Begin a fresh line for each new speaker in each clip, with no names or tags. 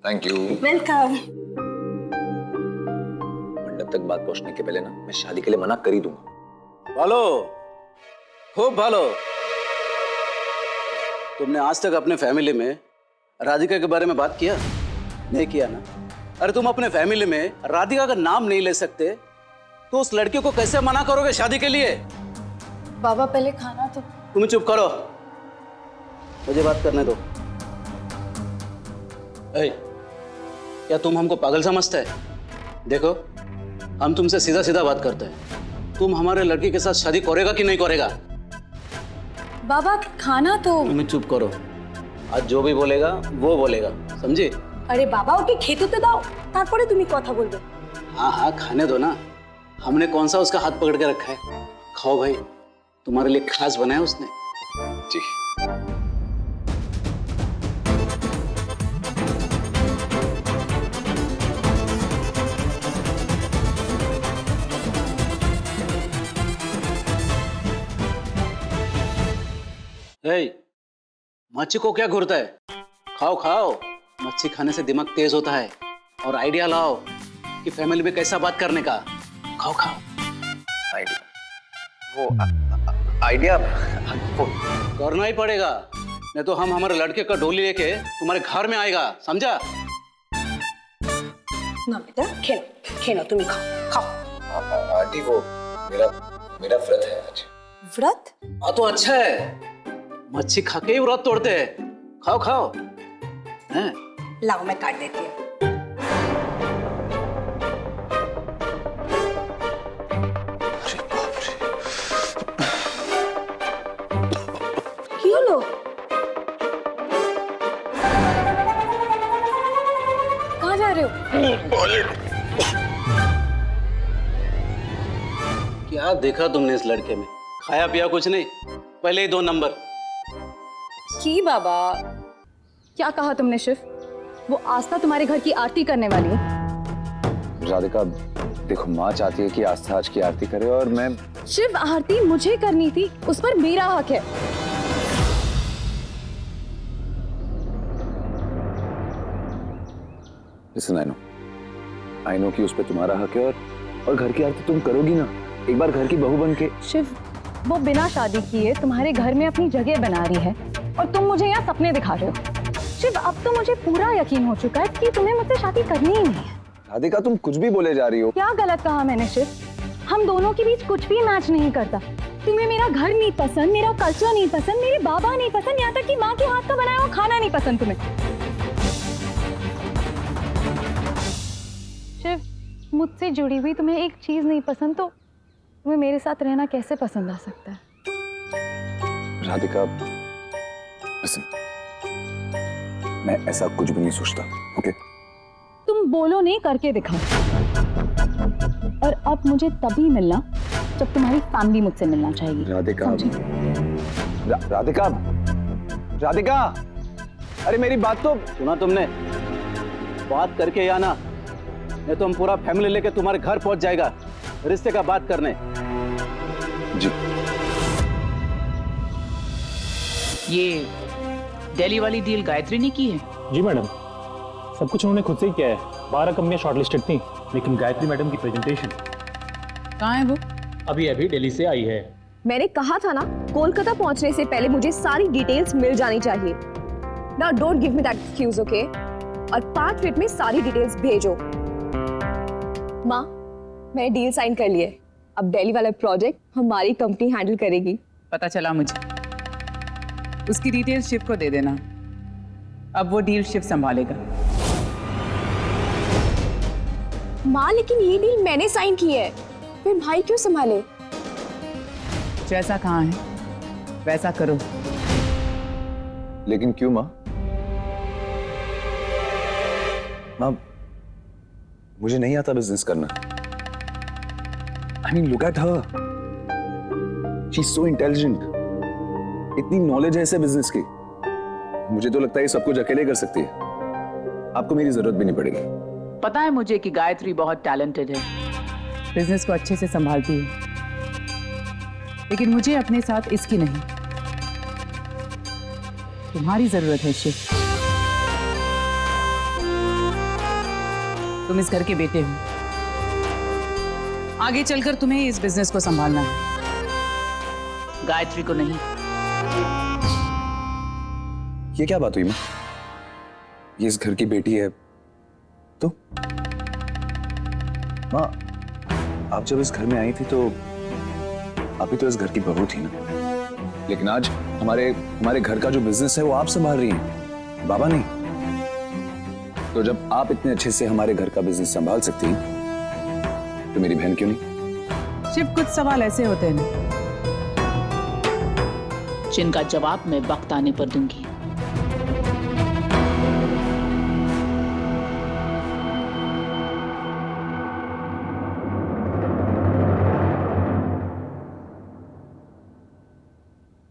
Thank you.
Welcome.
मंडप तक बात पहुंचने के पहले ना मैं शादी के लिए मना कर ही दूंगा।
भालो, खूब भालो। तुमने आज तक अपने फैमिली में राधिका के बारे में बात किया? नहीं किया ना? अरे तुम अपने फैमिली में राधिका का नाम नहीं ले सकते तो उस लड़की को कैसे मना करोगे शादी के लिए?
बाबा पहले खाना तो।
तुम चुप करो, मुझे बात करने दो। ए, क्या तुम हमको पागल समझते हैं? देखो, हम तुमसे सीधा सीधा बात करते हैं। तुम हमारे लड़की के साथ शादी करेगा कि नहीं करेगा?
बाबा खाना तो।
तुम चुप करो, आज जो भी बोलेगा वो बोलेगा, समझी?
अरे बाबा ओके खेते तो दाओ, तारपरे तुम्ही कथा बोलबे।
हाँ हाँ खाने दो ना, हमने कौन सा उसका हाथ पकड़ के रखा है? खाओ भाई, तुम्हारे लिए खास बनाया उसने।
जी।
मच्छी को क्या घूरता है? खाओ खाओ, मच्छी खाने से दिमाग तेज होता है और आइडिया लाओ कि फैमिली में कैसा बात करने का। खाओ खाओ।
आइडिया वो आइडिया वो
करना ही पड़ेगा, नहीं तो हम हमारे लड़के का डोली लेके तुम्हारे घर में आएगा, समझा?
ना बेटा खेलो खेलो, तुम्ही खाओ खाओ।
आंटी वो मेरा मेरा व्रत है आज।
व्रत?
हाँ तो अच्छा है, मच्छी खा के ही व्रत तोड़ते हैं। खाओ खाओ। हैं?
लाओ मैं काट देती हूँ। क्यों लो? कहाँ जा रहे हो?
क्या देखा तुमने इस लड़के में? खाया पिया कुछ नहीं, पहले ही 2 नंबर।
की बाबा, क्या कहा तुमने शिव? वो आस्था तुम्हारे घर की आरती करने वाली है।
राधिका देखो, माँ चाहती है कि आस्था आज की आरती करे और मैं।
शिव, आरती मुझे करनी थी, उस पर मेरा हक है।
Listen, I know कि उस पर तुम्हारा हक है और घर की आरती तुम करोगी ना, एक बार घर की बहू बन के।
शिव, वो बिना शादी किए तुम्हारे घर में अपनी जगह बना रही है और तुम मुझे यहाँ सपने दिखा रहे हो। शिव, अब तो मुझे पूरा यकीन हो चुका है कि तुम्हें मुझसे शादी करनी ही नहीं है।
राधिका तुम कुछ भी बोले जा रही हो।
क्या गलत कहा मैंने शिव? हम दोनों के बीच कुछ भी मैच नहीं करता। तुम्हें मेरा घर नहीं पसंद, मेरा कल्चर नहीं पसंद, मेरे बाबा नहीं पसंद, यहाँ तक कि माँ के हाथ का बनाया हुआ खाना नहीं पसंद तुम्हें। शिव, मुझसे जुड़ी हुई तुम्हें एक चीज नहीं पसंद तो तुम्हें मेरे साथ रहना कैसे पसंद आ सकता है?
राधिका listen, मैं ऐसा कुछ भी नहीं सोचता, ओके?
तुम बोलो नहीं, करके दिखाओ। और अब मुझे तभी मिलना जब तुम्हारी फैमिली मुझसे मिलना चाहेगी।
राधिका राधिका राधिका, अरे मेरी बात तो
सुना तुमने? बात करके या ना, नहीं तो हम पूरा फैमिली लेके तुम्हारे घर पहुंच जाएगा रिश्ते का बात करने।
जी।
ये दिल्ली वाली डील गायत्री ने की है?
जी मैडम, सब कुछ उन्होंने खुद से ही किया है। 12 कंपनियां शॉर्टलिस्टेड थी, लेकिन गायत्री मैडम की प्रेजेंटेशन
कहाँ है वो?
अभी दिल्ली से आई है।
मैंने कहा था ना, कोलकाता पहुंचने से पहले मुझे सारी डिटेल्स मिल जानी चाहिए। Now don't give me that excuse, okay? और 5 मिनट में सारी डिटेल्स भेजो। माँ, मैंने डील साइन कर ली है। अब दिल्ली वाला प्रोजेक्ट हमारी कंपनी हैंडल करेगी।
पता चला मुझे। उसकी डिटेल्स शिव को दे देना, अब वो डील शिव संभालेगा।
माँ, लेकिन ये डील मैंने साइन की है, फिर भाई क्यों संभाले?
जैसा कहाँ है वैसा करो।
लेकिन क्यों माँ? माँ, मुझे नहीं आता बिजनेस करना। I mean, look at her. She's so intelligent. इतनी नॉलेज है इसे बिजनेस की। मुझे तो लगता है ये सब कुछ अकेले कर सकती है। आपको मेरी जरूरत भी नहीं पड़ेगी।
पता है मुझे कि गायत्री बहुत टैलेंटेड है, बिजनेस को अच्छे से संभालती है, लेकिन मुझे अपने साथ इसकी नहीं, तुम्हारी जरूरत है शिव। तुम इस घर के बेटे हो, आगे चलकर तुम्हें इस बिजनेस को संभालना है, गायत्री को नहीं।
ये क्या बात हुई माँ? ये इस घर की बेटी है तो? माँ, आप जब इस घर में आई थी तो आप ही तो इस घर की बहू थी ना, लेकिन आज हमारे घर का जो बिजनेस है वो आप संभाल रही हैं, बाबा नहीं। तो जब आप इतने अच्छे से हमारे घर का बिजनेस संभाल सकती हैं तो मेरी बहन क्यों नहीं?
शिव, कुछ सवाल ऐसे होते हैं ना जिनका जवाब मैं वक्त आने पर दूंगी।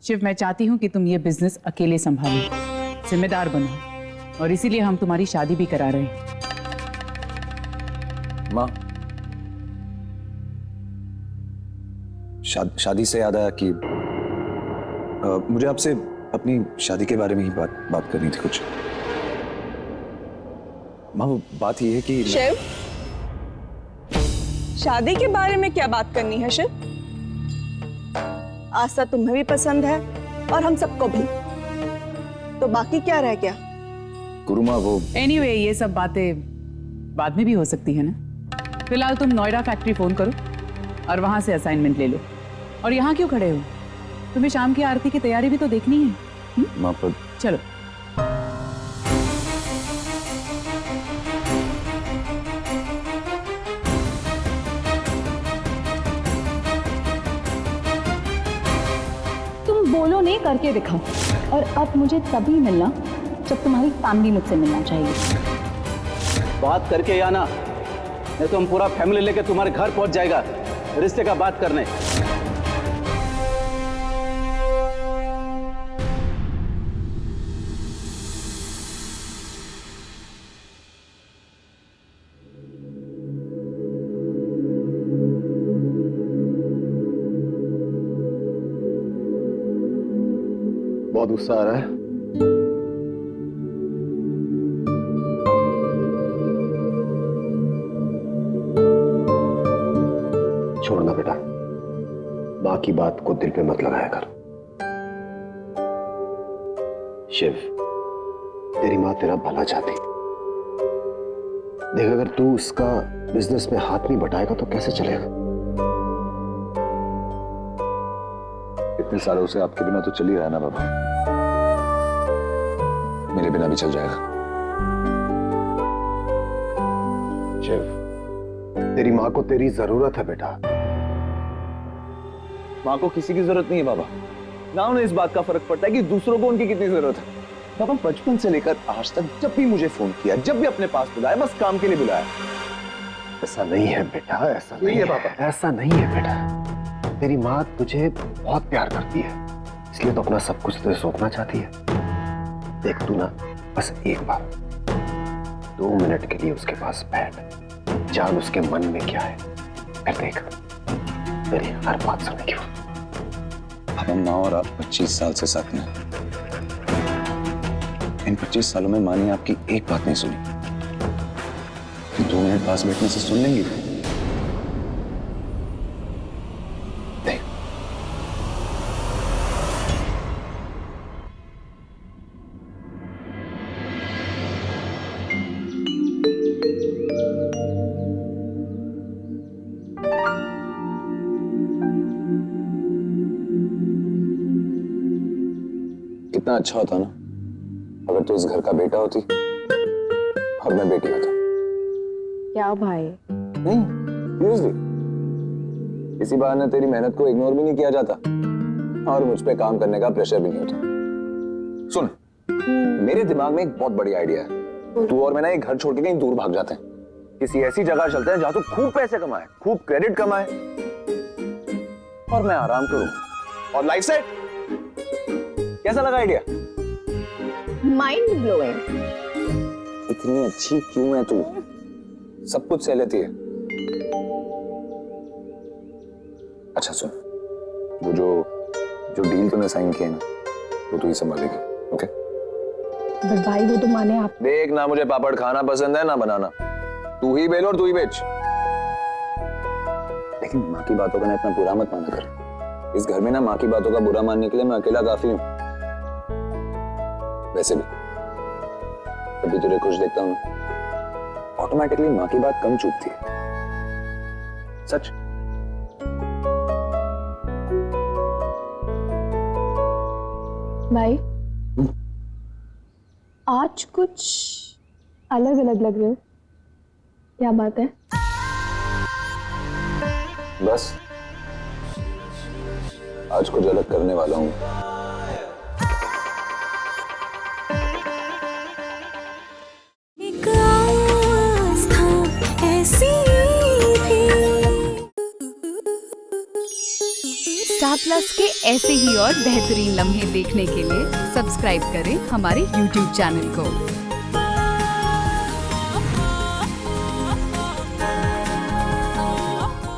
शिव, मैं चाहती हूं कि तुम ये बिजनेस अकेले संभालो, जिम्मेदार बनो, और इसीलिए हम तुम्हारी शादी भी करा रहे हैं।
माँ, शादी से याद आया कि मुझे आपसे अपनी शादी के बारे में ही बात करनी थी कुछ। माँ, वो बात ये है कि
शिव, शादी के बारे में क्या बात करनी है शिव? आस्था तुम्हें भी पसंद है और हम सबको भी, तो बाकी क्या रह गया?
गुरुमा वो
एनीवे, ये सब बातें बाद में भी हो सकती है ना। फिलहाल तुम नोएडा फैक्ट्री फोन करो और वहां से असाइनमेंट ले लो। और यहाँ क्यों खड़े हो? तुम्हें शाम की आरती की तैयारी भी तो देखनी है।
माँ, पर
चलो।
तुम बोलो नहीं, करके दिखाओ। और अब मुझे तभी मिलना जब तुम्हारी फैमिली मुझसे मिलना चाहिए।
बात करके आना, नहीं तो हम पूरा फैमिली लेके तुम्हारे घर पहुंच जाएगा रिश्ते का बात करने।
बहुत गुस्सा आ रहा है। छोड़ना बेटा, मां की बात को दिल पे मत लगाया कर। शिव, तेरी मां तेरा भला चाहती। देख, अगर तू उसका बिजनेस में हाथ नहीं बटाएगा तो कैसे चलेगा?
इतने सालों से आपके बिना तो चल ही रहा है ना बाबा, मेरे बिना भी चल जाएगा।
शिव, तेरी मां को तेरी जरूरत है बेटा।
माँ को किसी की जरूरत नहीं है बाबा, ना उन्हें इस बात का फर्क पड़ता है कि दूसरों को उनकी कितनी जरूरत है। बाबा, बचपन से लेकर आज तक जब भी मुझे फोन किया, जब भी अपने पास बुलाया, बस काम के लिए बुलाया।
ऐसा नहीं है बेटा, ऐसा नहीं
है
है
पापा।
ऐसा नहीं है बेटा। तेरी माँ तुझे बहुत प्यार करती है, इसलिए तो अपना सब कुछ तुझे सौंपना चाहती है। देख, तू ना बस एक बार 2 मिनट के लिए उसके पास बैठ, जान उसके मन में क्या है, फिर देख मेरी हर बात सुनेगी वो।
हम माँ और आप 25 साल से साथ में हैं। इन 25 सालों में माँ ने आपकी एक बात नहीं सुनी, 2 मिनट पास बैठने से सुन लेंगी। देख, कितना अच्छा होता ना अगर तू इस घर का बेटा होती और मैं बेटी होता।
क्या भाई?
नहीं, seriously, इसी बहाने तेरी मेहनत को इग्नोर भी नहीं किया जाता और मुझ पे काम करने का प्रेशर भी नहीं होता। सुन, मेरे दिमाग में एक बहुत बड़ी आइडिया है। तू और मैं ना एक घर छोड़ के कहीं दूर भाग जाते हैं, किसी ऐसी जगह चलते हैं जहां तू खूब पैसे कमाए, खूब क्रेडिट कमाए और मैं आराम करूं और लाइफ सेट। कैसा लगा आइडिया?
Mind blowing.
इतनी अच्छी क्यों है तू? सब कुछ सह लेती है। अच्छा सुन, वो जो डील तूने साइन किया ना, वो तू ही संभालेगी, ओके?
बट भाई, वो तो माने आप।
देख ना, मुझे पापड़ खाना पसंद है ना बनाना। तू ही बेल और तू ही बेच। लेकिन माँ की बातों का ना इतना बुरा मत माना कर। इस घर में ना माँ की बातों का बुरा मानने के लिए मैं अकेला काफी हूं। वैसे भी कभी तुझे खुश देखता हूं ऑटोमेटिकली माँ की बात कम चुभती है। सच।
भाई आज कुछ अलग अलग लग रहे हो, क्या बात है?
बस आज कुछ अलग करने वाला हूं।
एक आस्था ऐसी भी।
स्टार प्लस के ऐसे ही और बेहतरीन लम्हे देखने के लिए सब्सक्राइब करें हमारे YouTube चैनल को।